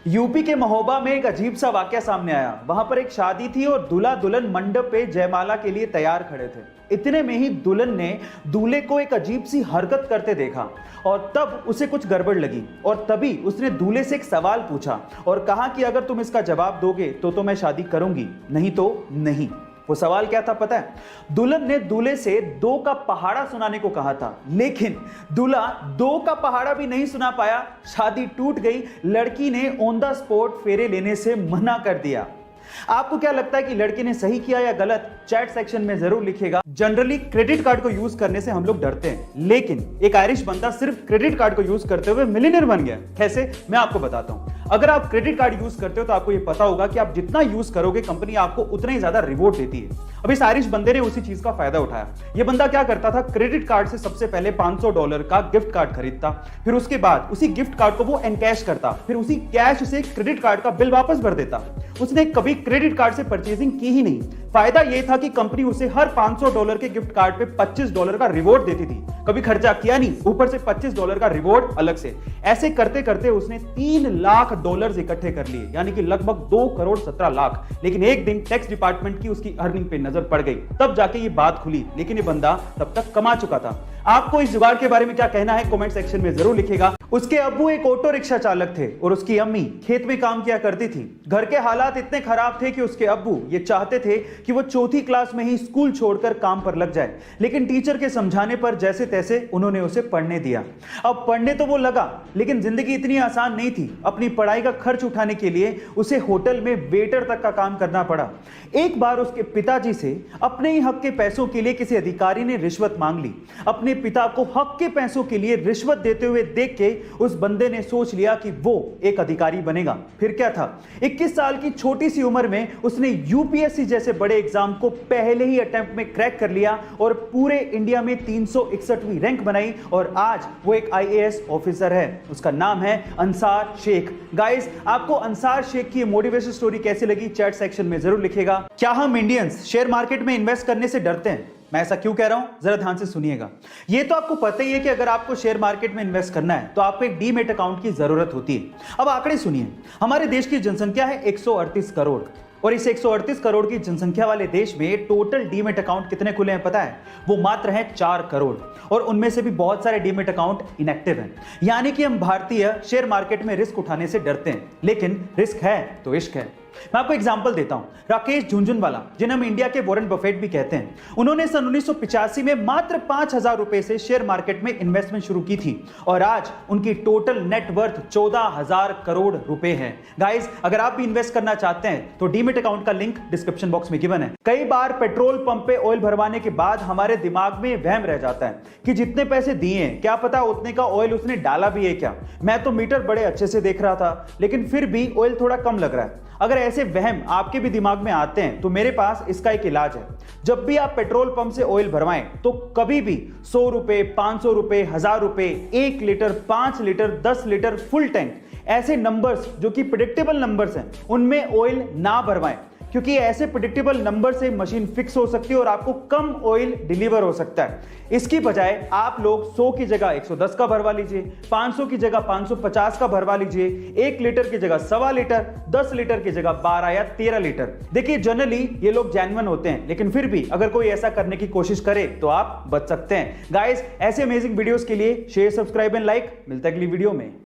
UP के महोबा में एक अजीब सा वाकया सामने आया। वहां पर एक शादी थी और दूल्हा दुल्हन मंडप पे जयमाला के लिए तैयार खड़े थे। इतने में ही दुल्हन ने दूल्हे को एक अजीब सी हरकत करते देखा और तब उसे कुछ गड़बड़ लगी और तभी उसने दूल्हे से एक सवाल पूछा और कहा कि अगर तुम इसका जवाब दोगे तो मैं शादी करूंगी, नहीं तो नहीं। वो सवाल क्या था पता है? दुल्हन ने दूल्हे से 2 का पहाड़ा सुनाने को कहा था, लेकिन दूल्हा 2 का पहाड़ा भी नहीं सुना पाया। शादी टूट गई। लड़की ने ऑन द स्पॉट फेरे लेने से मना कर दिया। आपको क्या लगता है कि लड़की ने सही किया या गलत? चैट सेक्शन में जरूर लिखिएगा। जनरली क्रेडिट कार्ड को यूज करने से हम लोग डरते हैं, लेकिन एक आयरिश बंदा सिर्फ क्रेडिट कार्ड को यूज करते हुए मिलियनेयर बन गया। कैसे? मैं आपको बताता हूं। अगर आप क्रेडिट कार्ड यूज करते हो तो आपको यह पता होगा कि आप जितना यूज करोगे कंपनी आपको उतना ही ज्यादा रिवॉर्ड देती है। अब इस आयरिश बंदे ने उसी चीज का फायदा उठाया। यह बंदा क्या करता था, क्रेडिट कार्ड से सबसे पहले $500 का गिफ्ट कार्ड खरीदता, फिर उसके बाद उसी गिफ्ट कार्ड को वो एनकैश करता, फिर उसी कैश से क्रेडिट कार्ड का बिल वापस भर देता। उसने कभी क्रेडिट कार्ड से परचेजिंग की ही नहीं। फायदा यह था कि कंपनी उसे हर $500 के गिफ्ट कार्ड पे $25 का रिवॉर्ड देती थी। कभी खर्चा किया नहीं, ऊपर से $25 का रिवॉर्ड अलग से। ऐसे करते करते उसने $3 लाख इकट्ठे कर लिए, यानी कि लगभग 2,17,00,000। लेकिन एक दिन टैक्स डिपार्टमेंट की उसकी अर्निंग पे नजर पड़ गई, तब जाके ये बात खुली। लेकिन ये बंदा तब तक कमा चुका था। आपको इस जुगाड़ के बारे में क्या कहना है कमेंट सेक्शन में जरूर लिखिएगा। उसके अब्बू एक ऑटो रिक्शा चालक थे और उसकी अम्मी खेत में काम किया करती थी। घर के हालात इतने खराब थे कि उसके अब्बू ये चाहते थे कि वो 4th क्लास में ही स्कूल छोड़कर काम पर लग जाए, लेकिन टीचर के समझाने पर जैसे तैसे उन्होंने उसे पढ़ने दिया। अब पढ़ने तो वो लगा, लेकिन जिंदगी इतनी आसान नहीं थी। अपनी पढ़ाई का खर्च उठाने के लिए उसे होटल में वेटर तक का काम करना पड़ा। एक बार उसके पिताजी से अपने ही हक के पैसों के लिए किसी अधिकारी ने रिश्वत मांग ली। अपने पिता को हक के पैसों के लिए रिश्वत देते हुए देख के उस बंदे ने सोच लिया कि वो एक अधिकारी बनेगा। फिर क्या था, 21 साल की छोटी सी उम्र में उसने यूपीएससी जैसे बड़े एग्जाम को पहले ही अटेम्प्ट में क्रैक कर लिया और पूरे इंडिया में 361वीं रैंक बनाई और आज वो एक आईएएस ऑफिसर है। उसका नाम है अंसार शेख। गाइस, आपको अंसार शेख की मोटिवेशन स्टोरी कैसी लगी चैट सेक्शन में जरूर लिखिएगा। क्या हम इंडियंस शेयर मार्केट में इन्वेस्ट करने से डरते हैं? मैं ऐसा क्यों कह रहा हूं, जरा ध्यान से सुनिएगा। ये तो आपको पता ही है कि अगर आपको शेयर मार्केट में इन्वेस्ट करना है तो आपको एक डीमैट अकाउंट की जरूरत होती है। अब आंकड़े सुनिए। हमारे देश की जनसंख्या है 138 करोड़ और इस 138 करोड़ की जनसंख्या वाले देश में टोटल डीमैट अकाउंट कितने खुले हैं पता है? वो मात्र हैं 4 करोड़ और उनमें से भी बहुत सारे डीमैट अकाउंट इनएक्टिव हैं। यानी कि हम भारतीय शेयर मार्केट में रिस्क उठाने से डरते हैं, लेकिन रिस्क है तो इश्क है। मैं आपको एग्जांपल देता हूं। राकेश झुनझुनवाला, जिन्हें हम इंडिया के वॉरेन बफेट भी कहते हैं, उन्होंने सन 1985 में मात्र 5,000 रुपए से शेयर मार्केट में इन्वेस्टमेंट शुरू की थी और आज उनकी टोटल नेट वर्थ 14,000 करोड़ रुपए है। गाइस, अगर आप भी इन्वेस्ट करना चाहते हैं तो डीमैट अकाउंट का लिंक डिस्क्रिप्शन बॉक्स में गिवन है। कई बार पेट्रोल पंप पे ऑयल भरवाने के बाद हमारे दिमाग में वहम रह जाता है कि जितने पैसे दिए हैं क्या पता उतने का ऑयल उसने डाला भी है क्या। मैं तो मीटर बड़े अच्छे से देख रहा था, लेकिन फिर भी ऑयल थोड़ा कम लग रहा है। अगर ऐसे वहम आपके भी दिमाग में आते हैं तो मेरे पास इसका एक इलाज है। जब भी आप पेट्रोल पंप से ऑयल भरवाएं तो कभी भी 100 रुपए, 500 रुपए, 1000 रुपए, 1 litre, 5 litre, 10 litre, full tank, ऐसे नंबर्स जो कि प्रेडिक्टेबल नंबर्स हैं उनमें ऑयल ना भरवाएं, क्योंकि ऐसे प्रेडिक्टेबल नंबर से मशीन फिक्स हो सकती है और आपको कम ऑयल डिलीवर हो सकता है। इसकी बजाय आप लोग 100 की जगह 110 का भरवा लीजिए, 500 की जगह 550 का भरवा लीजिए, 1 लीटर की जगह 1.25 लीटर, 10 लीटर की जगह 12 या 13 लीटर। देखिए, जनरली ये लोग जेन्युइन होते हैं, लेकिन फिर भी अगर कोई ऐसा करने की कोशिश करे तो आप बच सकते हैं। गाइस, ऐसे अमेजिंग वीडियोस के लिए शेयर, सब्सक्राइब एंड लाइक। मिलता है अगली वीडियो में।